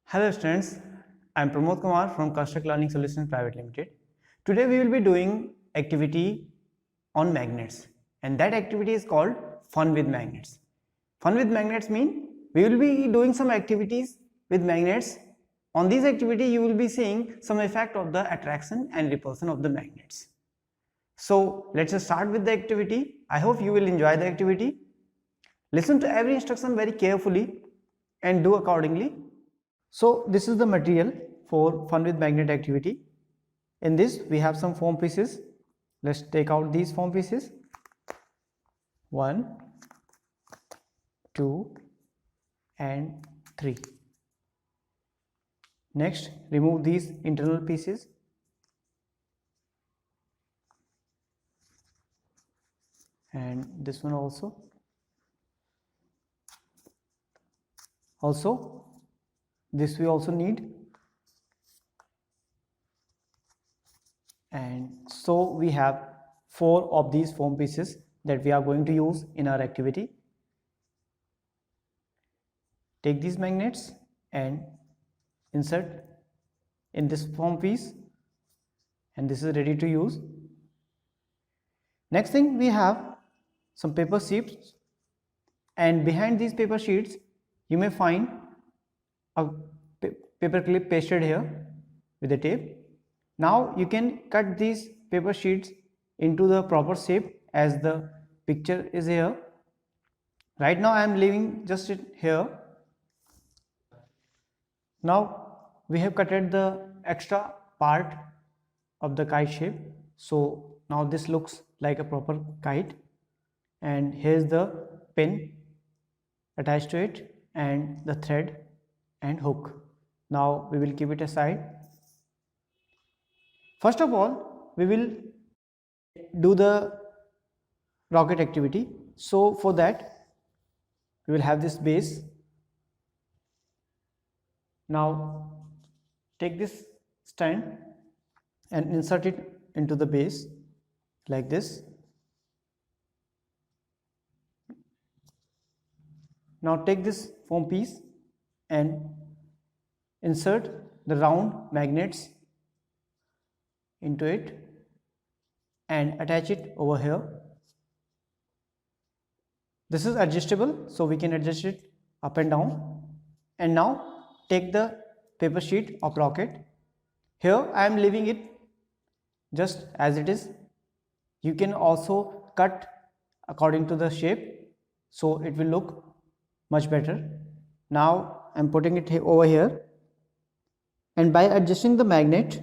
Hello students, I am Pramod Kumar from Construct Learning Solutions Private Limited. Today we will be doing activity on magnets, and that activity is called Fun with Magnets. Fun with Magnets mean we will be doing some activities with magnets. On this activity you will be seeing some effect of the attraction and repulsion of the magnets. So let's start with the activity. I hope you will enjoy the activity. Listen to every instruction very carefully and do accordingly. So this is the material for Fun with Magnet activity. In this we have some foam pieces. Let's take out these foam pieces. 1, 2 and 3. Next, remove these internal pieces. And this one also. This we also need. And so we have 4 of these foam pieces that we are going to use in our activity. Take these magnets and insert in this foam piece, and this is ready to use. Next thing, we have some paper sheets, and behind these paper sheets you may find a paper clip pasted here with a tape. Now you can cut these paper sheets into the proper shape as the picture is here. Right now I am leaving just it here. Now we have cutted the extra part of the kite shape, so now this looks like a proper kite, and here's the pin attached to it and the thread and hook. Now we will keep it aside. First of all, we will do the rocket activity. So for that we will have this base. Now take this stand and insert it into the base like this. Now take this foam piece and insert the round magnets into it and attach it over here. This is adjustable, so we can adjust it up and down. And now take the paper sheet of rocket. Here I am leaving it just as it is. You can also cut according to the shape, so it will look much better. Now I am putting it over here, and by adjusting the magnet,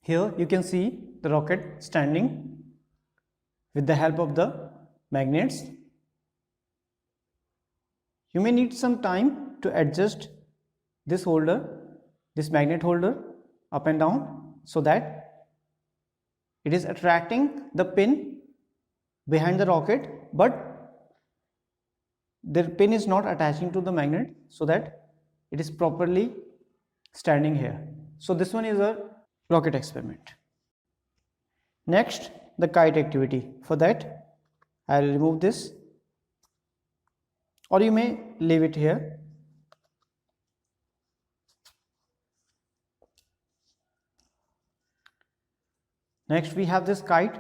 here you can see the rocket standing with the help of the magnets. You may need some time to adjust this holder, this magnet holder, up and down, so that it is attracting the pin behind the rocket, but the pin is not attaching to the magnet, so that it is properly standing here. So this one is a rocket experiment. Next, the kite activity. For that I will remove this, or you may leave it here. Next we have this kite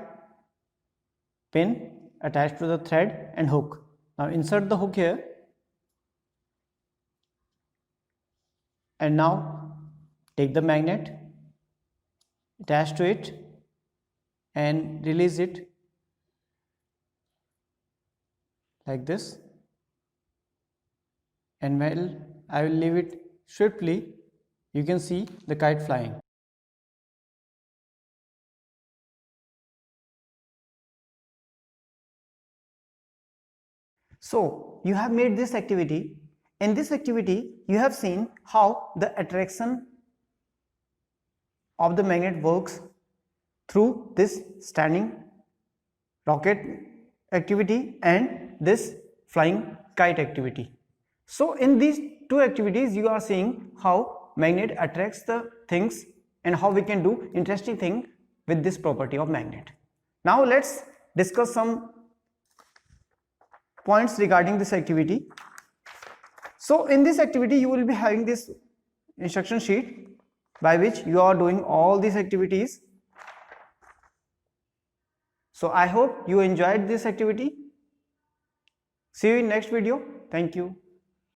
pin attached to the thread and hook. Now insert the hook here, and now take the magnet, attach to it and release it like this, and while I will leave it swiftly, you can see the kite flying. So you have made this activity. In this activity you have seen how the attraction of the magnet works through this standing rocket activity and this flying kite activity. So in these two activities you are seeing how magnet attracts the things and how we can do interesting thing with this property of magnet. Now let's discuss some points regarding this activity. So in this activity you will be having this instruction sheet by which you are doing all these activities. So I hope you enjoyed this activity. See you in next video. Thank you.